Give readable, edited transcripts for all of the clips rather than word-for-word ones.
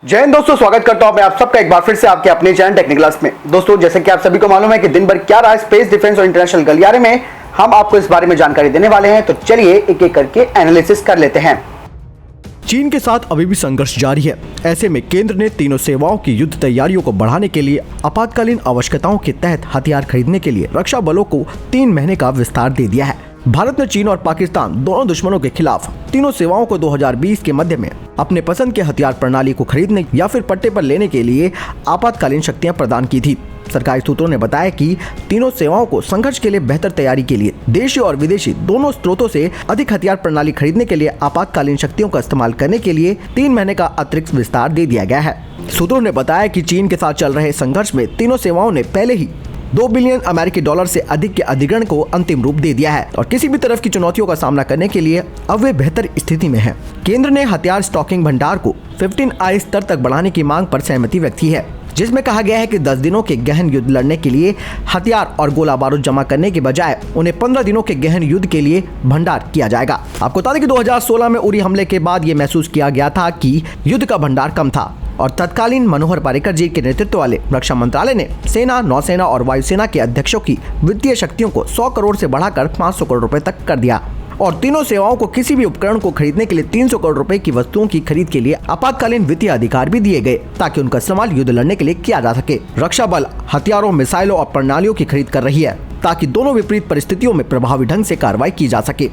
जय हिंद दोस्तों, स्वागत करता हूं मैं आप सबका एक बार फिर से आपके अपने चैनल टेक्निकल क्लास में। दोस्तों, जैसे कि आप सभी को मालूम है कि दिन भर क्या रहा स्पेस डिफेंस और इंटरनेशनल गलियारे में, हम आपको इस बारे में जानकारी देने वाले हैं। तो चलिए एक एक करके एनालिसिस कर लेते हैं। चीन के साथ अभी भी संघर्ष जारी है। ऐसे में केंद्र ने तीनों सेवाओं की युद्ध तैयारियों को बढ़ाने के लिए आपातकालीन आवश्यकताओं के तहत हथियार खरीदने के लिए रक्षा बलों को 3 महीने का विस्तार दे दिया है। भारत ने चीन और पाकिस्तान दोनों दुश्मनों के खिलाफ तीनों सेवाओं को 2020 के मध्य में अपने पसंद के हथियार प्रणाली को खरीदने या फिर पट्टे पर लेने के लिए आपातकालीन शक्तियां प्रदान की थी। सरकारी सूत्रों ने बताया कि तीनों सेवाओं को संघर्ष के लिए बेहतर तैयारी के लिए देशी और विदेशी दोनों स्रोतों से अधिक हथियार प्रणाली खरीदने के लिए आपातकालीन शक्तियों का इस्तेमाल करने के लिए 3 महीने का अतिरिक्त विस्तार दे दिया गया है। सूत्रों ने बताया कि चीन के साथ चल रहे संघर्ष में तीनों सेवाओं ने पहले ही $2 बिलियन अमेरिकी डॉलर से अधिक के अधिग्रहण को अंतिम रूप दे दिया है और किसी भी तरफ की चुनौतियों का सामना करने के लिए अब वे बेहतर स्थिति में हैं। केंद्र ने हथियार स्टॉकिंग भंडार को 15I स्तर तक बढ़ाने की मांग पर सहमति व्यक्त की है, जिसमें कहा गया है कि 10 दिनों के गहन युद्ध लड़ने के लिए हथियार और गोला बारूद जमा करने के बजाय उन्हें 15 दिनों के गहन युद्ध के लिए भंडार किया जाएगा। आपको बता दें कि 2016 में उरी हमले के बाद ये महसूस किया गया था कि युद्ध का भंडार कम था और तत्कालीन मनोहर पर्रिकर जी के नेतृत्व वाले रक्षा मंत्रालय ने सेना, नौसेना और वायुसेना के अध्यक्षों की वित्तीय शक्तियों को 100 करोड़ से बढ़ाकर 500 करोड़ रुपए तक कर दिया और तीनों सेवाओं को किसी भी उपकरण को खरीदने के लिए 300 करोड़ रुपए की वस्तुओं की खरीद के लिए आपातकालीन वित्तीय अधिकार भी दिए गए ताकि उनका इस्तेमाल युद्ध लड़ने के लिए किया जा सके। रक्षा बल हथियारों, मिसाइलों और प्रणालियों की खरीद कर रही है ताकि दोनों विपरीत परिस्थितियों में प्रभावी ढंग से कार्रवाई की जा सके।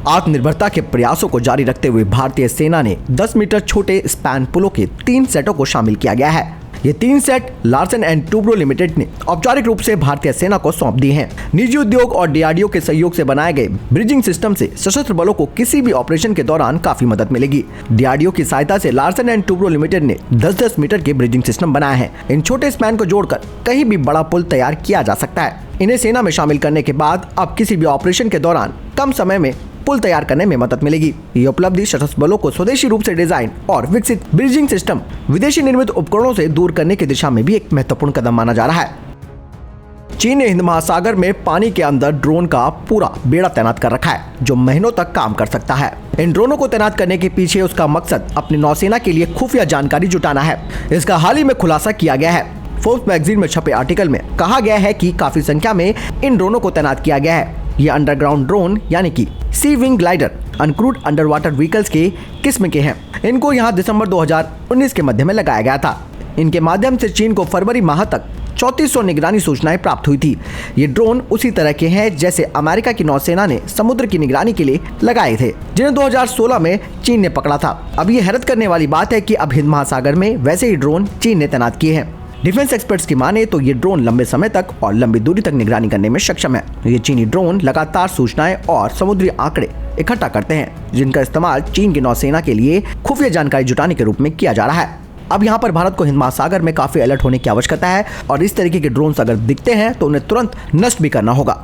आत्मनिर्भरता के प्रयासों को जारी रखते हुए भारतीय सेना ने 10 मीटर छोटे स्पैन पुलों के 3 सेटों को शामिल किया गया है। ये 3 set Larsen and Toubro limited ने औपचारिक रूप से भारतीय सेना को सौंप दिए हैं। निजी उद्योग और डीआरडीओ के सहयोग से बनाए गए ब्रिजिंग सिस्टम से सशस्त्र बलों को किसी भी ऑपरेशन के दौरान काफी मदद मिलेगी। डीआरडीओ की सहायता से लार्सन एंड टूब्रो लिमिटेड ने 10-10 मीटर के ब्रिजिंग सिस्टम बनाए हैं। इन छोटे स्पैन को जोड़कर कहीं भी बड़ा पुल तैयार किया जा सकता है। इन्हें सेना में शामिल करने के बाद अब किसी भी ऑपरेशन के दौरान कम समय में पुल तैयार करने में मदद मिलेगी। ये उपलब्धि सशस्त्र बलों को स्वदेशी रूप से डिजाइन और विकसित ब्रिजिंग सिस्टम विदेशी निर्मित उपकरणों से दूर करने की दिशा में भी एक महत्वपूर्ण कदम माना जा रहा है। चीन ने हिंद महासागर में पानी के अंदर ड्रोन का पूरा बेड़ा तैनात कर रखा है जो महीनों तक काम कर सकता है। इन ड्रोनों को तैनात करने के पीछे उसका मकसद अपनी नौसेना के लिए खुफिया जानकारी जुटाना है। इसका हाल ही में खुलासा किया गया है। फोर्ब्स मैगजीन में छपे आर्टिकल में कहा गया है कि काफी संख्या में इन ड्रोनों को तैनात किया गया है। ये अंडरग्राउंड ड्रोन यानी कि sea wing glider uncrewed under water vehicles के किस्म के हैं। इनको यहाँ दिसंबर 2019 के मध्य में लगाया गया था। इनके माध्यम से चीन को फरवरी माह तक 3400 निगरानी सूचनाएं प्राप्त हुई थी। ये ड्रोन उसी तरह के हैं जैसे अमेरिका की नौसेना ने समुद्र की निगरानी के लिए लगाए थे, जिन्हें 2016 में चीन ने पकड़ा था। अब ये हैरत करने वाली बात है कि अब हिंद महासागर में वैसे ही ड्रोन चीन ने तैनात किए हैं। डिफेंस एक्सपर्ट्स की माने तो ये ड्रोन लंबे समय तक और लंबी दूरी तक निगरानी करने में सक्षम है। ये चीनी ड्रोन लगातार सूचनाएं और समुद्री आंकड़े इकट्ठा करते हैं जिनका इस्तेमाल चीन की नौसेना के लिए खुफिया जानकारी जुटाने के रूप में किया जा रहा है। अब यहाँ पर भारत को हिंद महासागर में काफी अलर्ट होने की आवश्यकता है और इस तरीके के ड्रोन अगर दिखते हैं तो उन्हें तुरंत नष्ट भी करना होगा।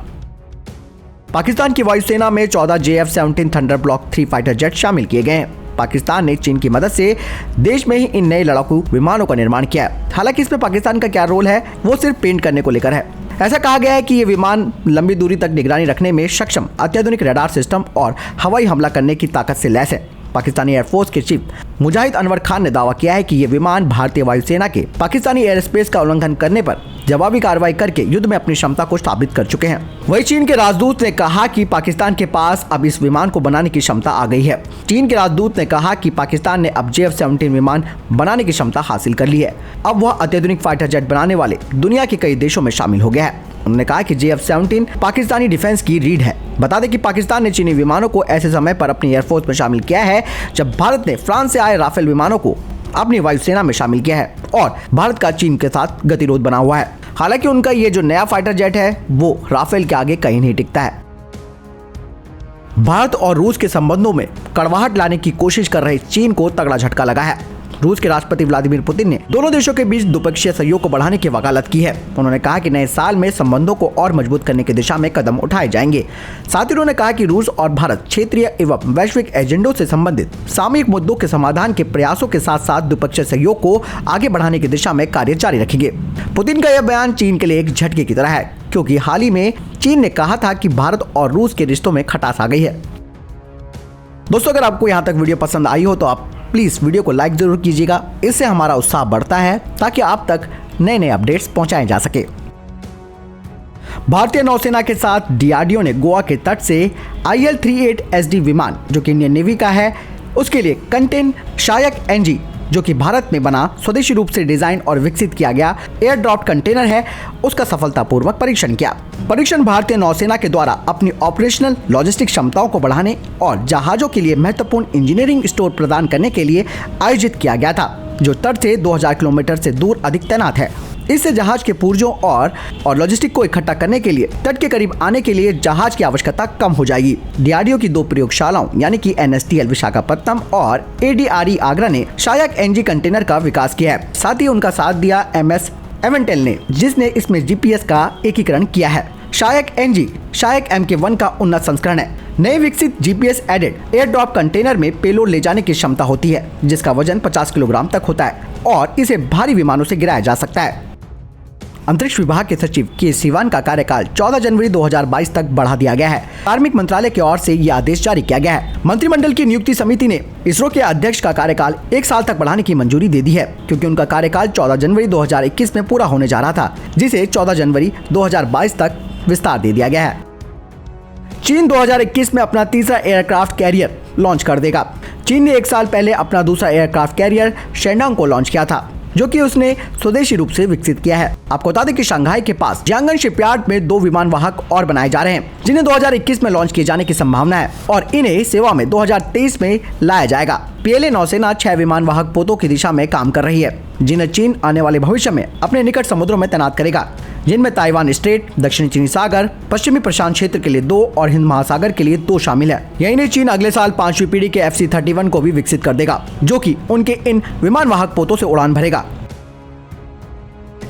पाकिस्तान की वायुसेना में 14 JF-17 thunder block 3 fighter jet शामिल किए गए हैं। पाकिस्तान ने चीन की मदद से देश में ही इन नए लड़ाकू विमानों का निर्माण किया है। हालांकि इसमें पाकिस्तान का क्या रोल है वो सिर्फ पेंट करने को लेकर है। ऐसा कहा गया है कि ये विमान लंबी दूरी तक निगरानी रखने में सक्षम अत्याधुनिक रडार सिस्टम और हवाई हमला करने की ताकत से लैस है। पाकिस्तानी एयरफोर्स के चीफ मुजाहिद अनवर खान ने दावा किया है कि ये विमान भारतीय वायुसेना के पाकिस्तानी एयर स्पेस का उल्लंघन करने पर जवाबी कार्रवाई करके युद्ध में अपनी क्षमता को साबित कर चुके हैं। वहीं चीन के राजदूत ने कहा कि पाकिस्तान के पास अब इस विमान को बनाने की क्षमता आ गई है। चीन के राजदूत ने कहा कि पाकिस्तान ने अब JF-17 विमान बनाने की क्षमता हासिल कर ली है। अब वह अत्याधुनिक फाइटर जेट बनाने वाले दुनिया के कई देशों में शामिल हो गया है। उन्होंने कहा कि JF-17 पाकिस्तानी डिफेंस की रीढ़ है। बता दें कि पाकिस्तान ने चीनी विमानों को ऐसे समय पर अपनी एयरफोर्स में शामिल किया है जब भारत ने फ्रांस से आए राफेल विमानों को अपनी वायुसेना में शामिल किया है और भारत का चीन के साथ गतिरोध बना हुआ है। हालांकि उनका ये जो नया फाइटर जेट है वो राफेल के आगे कहीं नहीं टिकता है। भारत और रूस के संबंधों में कड़वाहट लाने की कोशिश कर रहे चीन को तगड़ा झटका लगा है। रूस के राष्ट्रपति व्लादिमीर पुतिन ने दोनों देशों के बीच द्विपक्षीय सहयोग को बढ़ाने की वकालत की है। उन्होंने कहा कि नए साल में संबंधों को और मजबूत करने की दिशा में कदम उठाए जाएंगे। साथ ही उन्होंने कहा कि रूस और भारत क्षेत्रीय एवं वैश्विक एजेंडों से संबंधित सामयिक मुद्दों के समाधान के प्रयासों के साथ साथ द्विपक्षीय सहयोग को आगे बढ़ाने की दिशा में कार्य जारी रखेंगे। पुतिन का यह बयान चीन के लिए एक झटके की तरह है, क्योंकि हाल ही में चीन ने कहा था कि भारत और रूस के रिश्तों में खटास आ गई है। दोस्तों, अगर आपको यहाँ तक वीडियो पसंद आई हो तो आप प्लीज वीडियो को लाइक जरूर कीजिएगा, इससे हमारा उत्साह बढ़ता है ताकि आप तक नए नए अपडेट्स पहुंचाए जा सके। भारतीय नौसेना के साथ डीआरडीओ ने गोवा के तट से IL-38SD विमान जो कि इंडियन नेवी का है, उसके लिए कंटेन शायक NG जो कि भारत में बना स्वदेशी रूप से डिजाइन और विकसित किया गया एयर ड्रॉप्ड कंटेनर है, उसका सफलतापूर्वक परीक्षण किया। परीक्षण भारतीय नौसेना के द्वारा अपनी ऑपरेशनल लॉजिस्टिक क्षमताओं को बढ़ाने और जहाजों के लिए महत्वपूर्ण इंजीनियरिंग स्टोर प्रदान करने के लिए आयोजित किया गया था, जो तट से 2000 किलोमीटर से दूर अधिक तैनात है। इससे जहाज के पुर्जों और लॉजिस्टिक को इकट्ठा करने के लिए तट के करीब आने के लिए जहाज की आवश्यकता कम हो जाएगी। डीआरडीओ की 2 प्रयोगशालाओं यानी कि NSTL विशाखापट्टनम और ADRE आगरा ने शायक NG कंटेनर का विकास किया है। साथ ही उनका साथ दिया MS एवेंटेल ने, जिसने इसमें GPS का एकीकरण किया है। शायक NG शायक MK1 का उन्नत संस्करण है। नए विकसित GPS aided air drop container में पेलोड ले जाने की क्षमता होती है, जिसका वजन 50 किलोग्राम तक होता है और इसे भारी विमानों से गिराया जा सकता है। अंतरिक्ष विभाग के सचिव के सिवान का कार्यकाल 14 जनवरी 2022 तक बढ़ा दिया गया है। कार्मिक मंत्रालय की ओर से यह आदेश जारी किया गया है। मंत्रिमंडल की नियुक्ति समिति ने इसरो के अध्यक्ष का कार्यकाल 1 साल तक बढ़ाने की मंजूरी दे दी है, क्योंकि उनका कार्यकाल 14 जनवरी 2021 में पूरा होने जा रहा था, जिसे 14 जनवरी 2022 तक विस्तार दे दिया गया है। चीन 2021 में अपना तीसरा एयरक्राफ्ट कैरियर लॉन्च कर देगा। चीन ने 1 साल पहले अपना दूसरा एयरक्राफ्ट कैरियर शेंडांग को लॉन्च किया था, जो कि उसने स्वदेशी रूप से विकसित किया है। आपको बता दें कि शंघाई के पास जियांगन शिपयार्ड में 2 विमान वाहक और बनाए जा रहे हैं, जिन्हें 2021 में लॉन्च किए जाने की संभावना है और इन्हें सेवा में 2023 में लाया जाएगा। पीएलए नौसेना 6 विमान वाहक पोतों की दिशा में काम कर रही है, जिन्हें चीन आने वाले भविष्य में अपने निकट समुद्रों में तैनात करेगा, जिनमें ताइवान स्ट्रेट, दक्षिणी चीनी सागर, पश्चिमी प्रशांत क्षेत्र के लिए 2 और हिंद महासागर के लिए 2 शामिल है। यही नहीं, चीन अगले साल 5वीं पीढ़ी के FC-31 को भी विकसित कर देगा, जो कि उनके इन विमान वाहक पोतों से उड़ान भरेगा।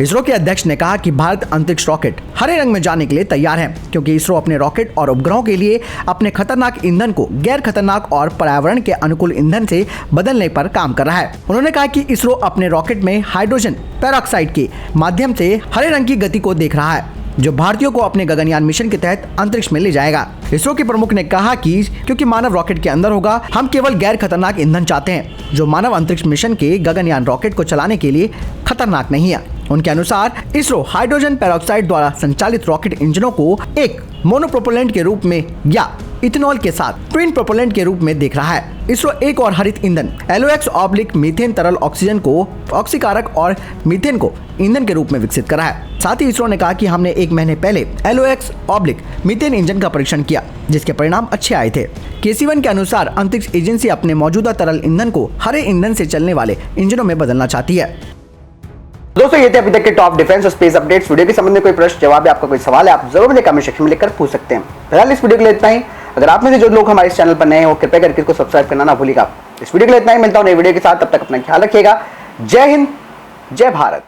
इसरो के अध्यक्ष ने कहा कि भारत अंतरिक्ष रॉकेट हरे रंग में जाने के लिए तैयार है, क्योंकि इसरो अपने रॉकेट और उपग्रहों के लिए अपने खतरनाक ईंधन को गैर खतरनाक और पर्यावरण के अनुकूल ईंधन से बदलने पर काम कर रहा है। उन्होंने कहा कि इसरो अपने रॉकेट में हाइड्रोजन पेरोक्साइड के माध्यम से हरे रंग की गति को देख रहा है, जो भारतीयों को अपने गगनयान मिशन के तहत अंतरिक्ष में ले जाएगा। इसरो के प्रमुख ने कहा कि क्योंकि मानव रॉकेट के अंदर होगा, हम केवल गैर खतरनाक ईंधन चाहते हैं, जो मानव अंतरिक्ष मिशन के गगनयान रॉकेट को चलाने के लिए खतरनाक नहीं है। उनके अनुसार इसरो हाइड्रोजन पेरोक्साइड द्वारा संचालित रॉकेट इंजनों को एक मोनोप्रोपेलेंट के रूप में या इथेनॉल के साथ ट्विन प्रोपेलेंट के रूप में देख रहा है। इसरो एक और हरित ईंधन LOX मीथेन तरल ऑक्सीजन को ऑक्सीकारक और मीथेन को ईंधन के रूप में विकसित करा है। साथ ही इसरो ने कहा कि हमने 1 महीने पहले LOX मीथेन इंजन का परीक्षण किया, जिसके परिणाम अच्छे आए थे। के-सिवन के अनुसार अंतरिक्ष एजेंसी अपने मौजूदा तरल ईंधन को हरे ईंधन से चलने वाले इंजनों में बदलना चाहती है। दोस्तों, ये थे अभी तक के टॉप डिफेंस और स्पेस अपडेट्स। वीडियो के संबंध में कोई प्रश्न, जवाब या आपका कोई सवाल है, आप जरूर मुझे कमेंट सेक्शन में लिखकर पूछ सकते हैं। फिलहाल इस वीडियो के लिए इतना ही। अगर आप में से जो लोग हमारे इस चैनल पर नए हो, कृपया करके इसको सब्सक्राइब करना ना भूलिएगा। इस वीडियो के लिए इतना ही, मिलता हूं नई वीडियो के साथ, तब तक अपना ख्याल रखिएगा। जय हिंद, जय भारत।